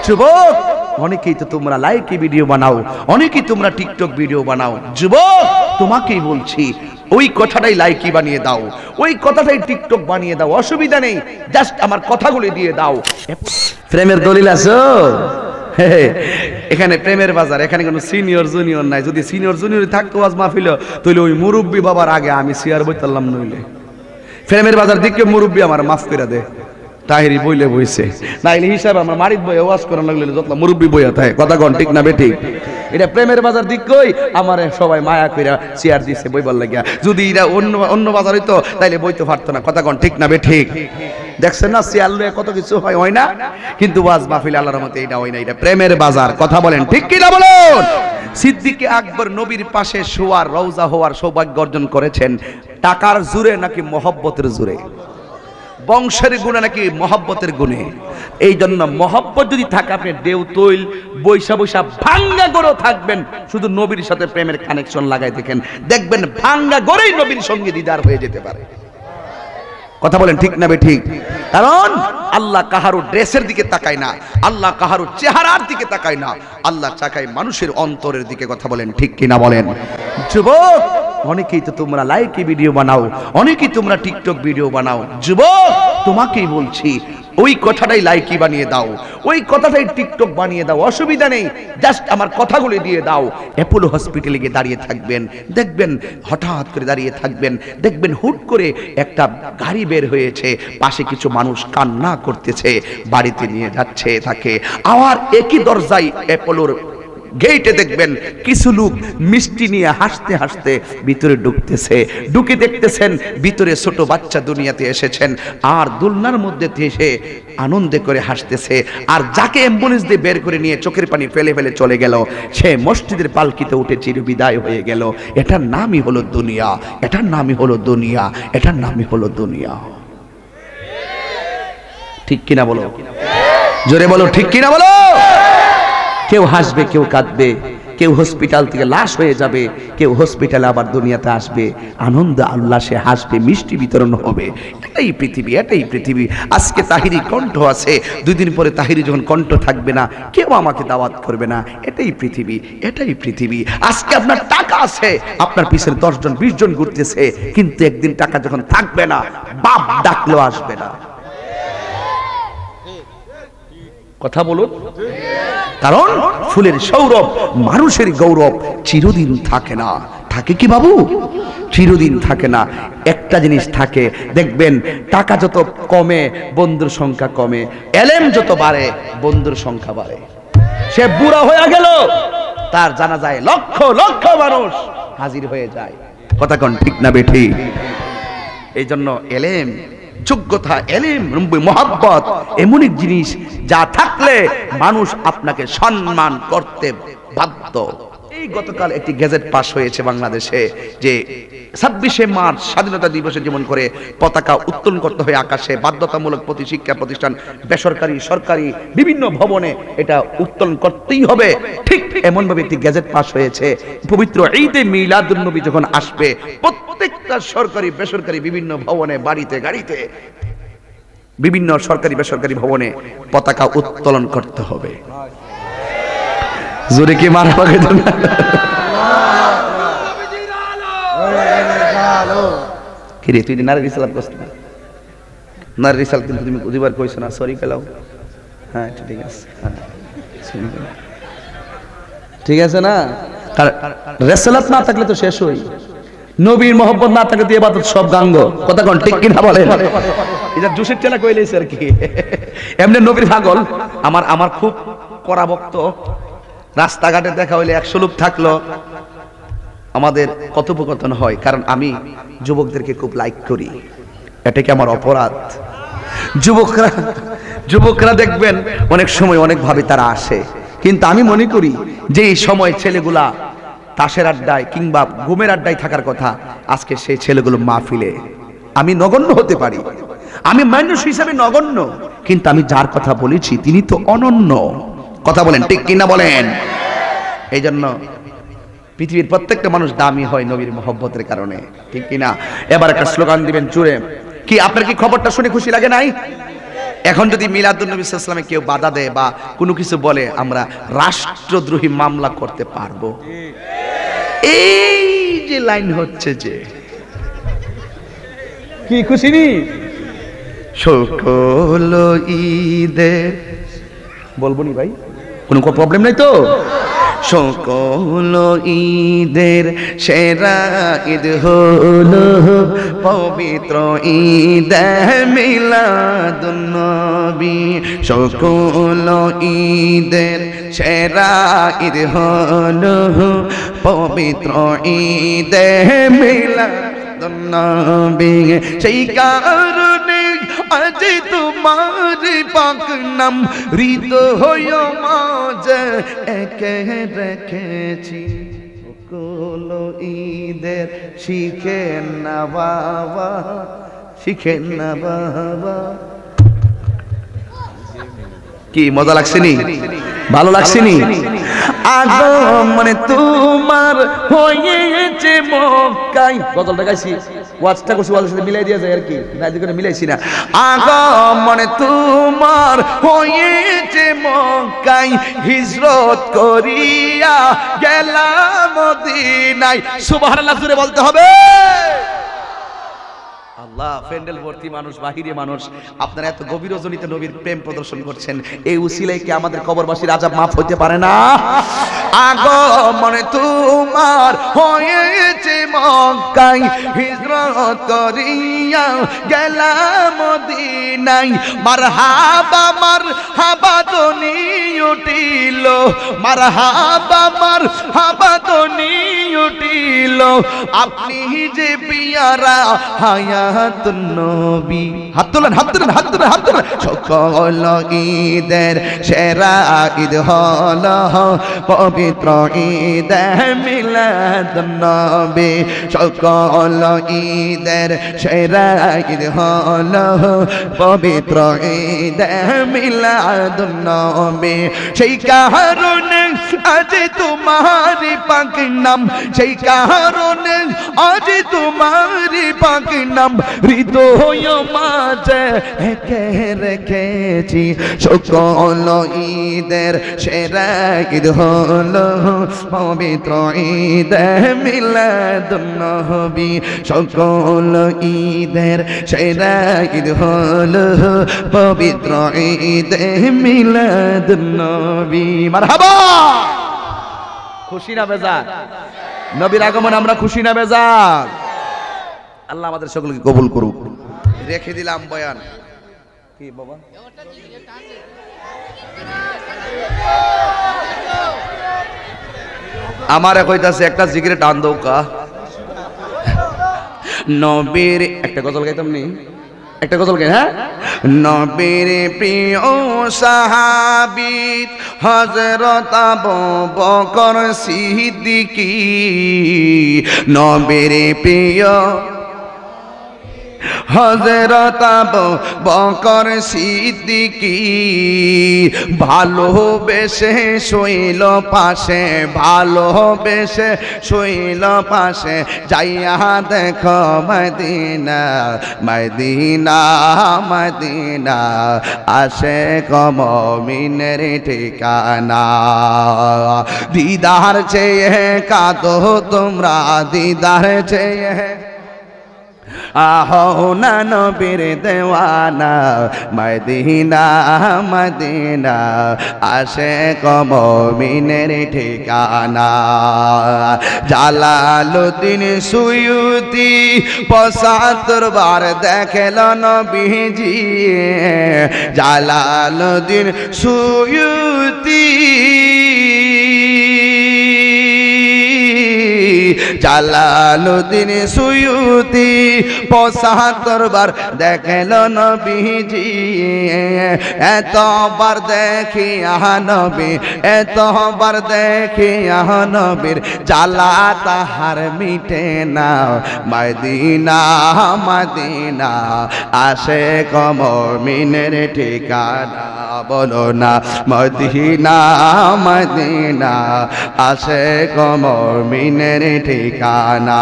যুবক অনেকেই তো তোমরা লাইকি ভিডিও বানাও, অনেকেই তোমরা টিকটক ভিডিও বানাও। যুবক তোমাকেই বলছি ওই কথাটাই লাইকি বানিয়ে দাও, ওই কথাটাই টিকটক বানিয়ে দাও, অসুবিধা নেই, জাস্ট আমার কথাগুলো দিয়ে দাও। প্রেমের দলিল আছো? এখানে প্রেমের বাজার, এখানে কোনো সিনিয়র জুনিয়র নাই। যদি সিনিয়র জুনিয়র থাকতো আজ মাহফিল, তাহলে ওই মুরব্বী বাবার আগে আমি চেয়ার বইতাম নইলে। প্রেমের বাজার দিকে মুরব্বী আমার মাফ করে দে, তাহিরি বইলে বইছে, নাইলে হিসাব আমার মারিত বই ওয়াজ করার লাগলে যত মুরব্বী বইয়া থাকে। কথা কোন ঠিক না বেঠিক? এটা প্রেমের বাজার দিক কই আমার সবাই মায়া কইরা চেয়ার দিছে বইবার লাগিয়া। যদি এটা অন্য বাজার হইতো তাইলে বইতে পারতো না। কথা কোন ঠিক না বেঠিক? দেখছেন না চেয়ার লয়ে কত কিছু হয় না, কিন্তু ওয়াজ মাহফিল আল্লাহর রহমতে এটা হয় না। এটা প্রেমের বাজার। কথা বলেন ঠিক কি না বলুন? সিদ্দিকে আকবর নবীর পাশে শোয়ার, রওজা হওয়ার সৌভাগ্য অর্জন করেছেন টাকার জোরে নাকি মহব্বতের জোরে? বংশের গুণে নাকি মহব্বতের গুণে? এই জন্য মহব্বত যদি থাকে, আপনি দেউ তৈল বৈশা বৈশা ভাঙ্গা গড়ে থাকবেন, শুধু নবীর সাথে প্রেমের কানেকশন লাগাই দেখেন, দেখবেন ভাঙ্গা গড়েই নবীর সঙ্গে দিদার হয়ে যেতে পারে। কথা বলেন ঠিক না ঠিক? কারণ আল্লাহ কাহারো ড্রেসের দিকে তাকায় না, আল্লাহ কাহারো চেহারার দিকে তাকায় না, আল্লাহ তাকায় মানুষের অন্তরের দিকে। কথা বলেন ঠিক কিনা বলেন? যুবক অনেকেই তো তোমরা লাইকি ভিডিও বানাও, অনেকেই তোমরা টিকটক ভিডিও বানাও। যুবক তোমাকেই বলছি ওই কথাটাই লাইকি বানিয়ে দাও, ওই কথাটাই টিকটক বানিয়ে দাও, অসুবিধা নেই, জাস্ট আমার কথাগুলো দিয়ে দাও। অ্যাপোলো হসপিটালে গিয়ে দাঁড়িয়ে থাকবেন, দেখবেন হঠাৎ করে দাঁড়িয়ে থাকবেন, দেখবেন হুট করে একটা গাড়ি বের হয়েছে, পাশে কিছু মানুষ কান্না করতেছে, বাড়িতে নিয়ে যাচ্ছে তাকে। আবার একই দরজায় অ্যাপোলোর গেটে দেখবেন কিছু লোক মিষ্টি নিয়ে হাসতে হাসতে ভিতরে ঢুকতেছে, ঢুকে দেখতেছেন ভিতরে ছোট বাচ্চা দুনিয়াতে এসেছেন, আর দোলনার মধ্যে এসে আনন্দে করে হাসতেছে। আর যাকে অ্যাম্বুলেন্স দিয়ে বের করে নিয়ে চোখের পানি ফেলে ফেলে চলে গেল, সে মসজিদের পালকিতে উঠে চিরবিদায় হয়ে গেল। এটার নামই হলো দুনিয়া, এটার নামই হলো দুনিয়া, এটার নামই হলো দুনিয়া। ঠিক কিনা বলো? জোরে বলো ঠিক কিনা বলো? কেউ হাসবে, কেউ কাঁদবে, কেউ হসপিটাল থেকে লাশ হয়ে যাবে, কেউ হসপিটালে আবার দুনিয়াতে আসবে, আনন্দ উল্লাসে হাসবে, মিষ্টি বিতরণ হবে। এটাই পৃথিবী, এটাই পৃথিবী। আজকে তাহিরি কণ্ঠ আছে, 2 দিন পরে তাহিরি যখন কণ্ঠ থাকবে না, কেউ আমাকে দাওয়াত করবে না। এটাই পৃথিবী, এটাই পৃথিবী। আজকে আপনার টাকা আছে, আপনার পিছনে 10 জন 20 জন ঘুরতেছে, কিন্তু একদিন টাকা যখন থাকবে না, বাপ ডাকলেও আসবে না। কথা বলুন। কারণ ফুলের সৌরভ, মানুষের গৌরব চিরদিন থাকে না। থাকে কি বাবু? চিরদিন থাকে না। একটা জিনিস থাকে, দেখবেন টাকা যত কমে বন্ধুর সংখ্যা কমে, এলেম যত বাড়ে বন্ধুর সংখ্যা বাড়ে। সে বুড়া হয়ে গেল, তার জানা যায় লক্ষ লক্ষ মানুষ হাজির হয়ে যায়। কথা কোন ঠিক না বেঠিক? এই জন্য এলেম, যোগ্যতা, এলিম, মহব্বত এমন এক জিনিস যা থাকলে মানুষ আপনাকে সম্মান করতে বাধ্য। এই গতকাল একটি গেজেট পাস হয়েছে বাংলাদেশে যে 26শে মার্চ স্বাধীনতা দিবসে যেমন করে পতাকা উত্তোলন করতে হয় আকাশে, বাধ্যতামূলক প্রতি শিক্ষা প্রতিষ্ঠান, বেসরকারি সরকারি বিভিন্ন ভবনে এটা উত্তোলন করতেই হবে, ঠিক এমন ভাবে একটি গেজেট পাস হয়েছে। পবিত্র ঈদে মিলাদুন নবী যখন আসবে, প্রত্যেকটা সরকারি বেসরকারি বিভিন্ন ভবনে, বাড়িতে গাড়িতে, বিভিন্ন সরকারি বেসরকারি ভবনে পতাকা উত্তোলন করতে হবে। জোরে কি মারা পাবে না? কিরে তুই নারী রিসালাত করছিস না? নারী রিসালাত কিন্তু তুমি দুইবার কইছো না, সরি পেলাও। হ্যাঁ ঠিক আছে, হ্যাঁ ঠিক আছে না? রিসালাত না থাকলে তো শেষ হই, নবীর মহব্বত না থাকলে তো ইবাদত সব গাঙ্গ। কথা কোন ঠিক কি না বলেন? এটা জোশের চেলা কইলেছে আর কি। এমনি নবীর পাগল। আমার খুব কড়া ভক্ত। রাস্তাঘাটে দেখা হইলে 100 লোক থাকলো আমাদের কথোপকথন হয়, কারণ আমি যুবকদেরকে খুব লাইক করি। এটা কি আমার অপরাধ? যুবকরা দেখবেন অনেক সময় অনেক ভাবে তারা আসে, কিন্তু আমি মনে করি যে এই সময় ছেলেগুলা তাসের আড্ডায় কিংবা ঘুমের আড্ডায় থাকার কথা, আজকে সেই ছেলেগুলো মাহফিলে। আমি নগণ্য হতে পারি, আমি মানুষ হিসাবে নগণ্য, কিন্তু আমি যার কথা বলেছি তিনি তো অনন্য। কথা বলেন ঠিক কিনা বলেন? এই জন্য পৃথিবীর প্রত্যেকটা মানুষ দামি হয় নবীর মহব্বতের কারণে, ঠিক কিনা? এবার একটা স্লোগান দিবেন জুড়ে। কি আপনার কি খবরটা শুনে খুশি লাগে নাই? এখন যদি মিলাদুন নবী সাল্লাল্লাহু আলাইহি ওয়াসাল্লামে কেউ বাধা দেয় বা কোনো কিছু বলে আমরা রাষ্ট্রদ্রোহী মামলা করতে পারবো। এই যে লাইন হচ্ছে যে কি খুশি নি সকল ঈদে বলবো নি ভাই, কোনো প্রবলেম নাই তো? সকল ঈদের সেরা ঈদ হলো পবিত্র ঈদ মিলাদুন নবী। সকল ঈদের সেরা ঈদ হলো পবিত্র ঈদ মিলাদুন নবী। সেই কারণে আজ তোমার পাক নাম হৃদয় মাঝে একে রেখেছি। সকল ঈদের শিখেন না বাবা, শিখেন না বাবা। কি মজা লাগছে নি, ভালো লাগছে নি? আগমনে তোমার হয়েছে মক্কায়, গজলটা গাইছি, ওয়াজটা করছি, ওয়াজের সাথে মিলাই দিয়া যায় আর কি, না এদিকে মিলাইছি না। আগমনে তোমার হয়েছে মক্কায়, হিজরত করিয়া গেলাম মদিনায়। সুবহানাল্লাহ জোরে বলতে হবে। আল্লাহ, প্যান্ডেল ভর্তি মানুষ, বাহিরে মানুষ, আপনারা এত গভীর রজনীতে নবীর প্রেম প্রদর্শন করছেন, এই উসিলায় কি আমাদের কবরবাসীর আযাব মাফ হইতে পারে না? আগমনে তোমার হয়েছে মক্কায়, হিজরত করিয়া গেলাম মদিনায়। মারহাবা মারহাবা ধ্বনি উঠিল, মারহাবা মারহাবা ধ্বনি উঠিল, আপনি যে পিয়ারা হায়াতুন নবী। হাত তোলেন, হাত তোলেন, হাত তোলেন, হাত তোলেন। সকল ঈদের সেরা ঈদ হলো পবিত্র ঈদ মিলাদুন নবী। সকল ঈদের সেরা ঈদ হলো পবিত্র ঈদ মিলাদুন নবী। সেই কারণে আজ তোমার পাক নাম, সেই কারণে আজ তোমার পাক নাম হৃদয় মাঝে একে রেখেছি। সকল ঈদের সেরা ঈদ হলো পবিত্র ঈদ মিলাদুন নবী। সকল ঈদের সেরা ঈদ হলো পবিত্র ঈদ মিলাদুন নবী। মারহাবা। খুশি না বেজার? নবীর আগমন আমরা খুশি না বেজার? আল্লাহ আমাদের সকলকে কবুল করুক। রেখে দিলাম বয়ান। কি বাবা? আমার কইতাছে একটা জিকিরে টান দাও কা। নবীর একটা গজল গাইতাম নি, একটা গজল গাই। হ্যাঁ, নবীর প্রিয় সাহাবী হযরত আবু বকর সিদ্দিকী, নবীর প্রিয় হযরত আবু বকর সিদ্দিকী, ভালোবেসে শৈল পাশে, ভালোবেসে শৈল পাশে, যাইয়া দেখো মদিনা মদিনা মদিনা, আশিক মুমিনের ঠিকানা। দিদার চেয়ে কাঁদো তোমরা, দিদার চেয়ে আহো না নবীর দেওয়ানা, মদিনা মদিনা, আশিক মুমিনের ঠিকানা। জালালউদ্দিন সুয়ুতি ৭৫ বার দেখল নবীজি, জালালউদ্দিন সুয়ুতি, জালালউদ্দিন সুয়ুতি ৭৫ বার দেখল নবীজি। এতবার দেখিয়া নবী, এতবার দেখিয়া নবীর জ্বালা তাহার মিটে না, মদিনা মদিনা, আশিক মুমিনের ঠিকানা। বলো না মদিনা মদিনা, আশিক মুমিনের ঠিকানা।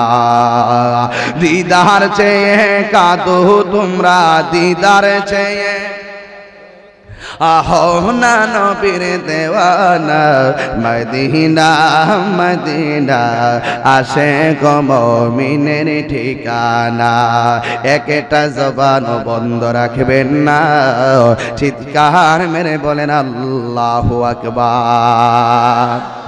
দিদার চেয়ে কাঁদো তোমরা, দিদার চেয়ে আহনা নবীর দেওয়ানা মদিনা মদিনা আশিক মুমিনের ঠিকানা একটা জবান বন্ধ রাখবেন না চিৎকার মেরে বলেন আল্লাহু আকবার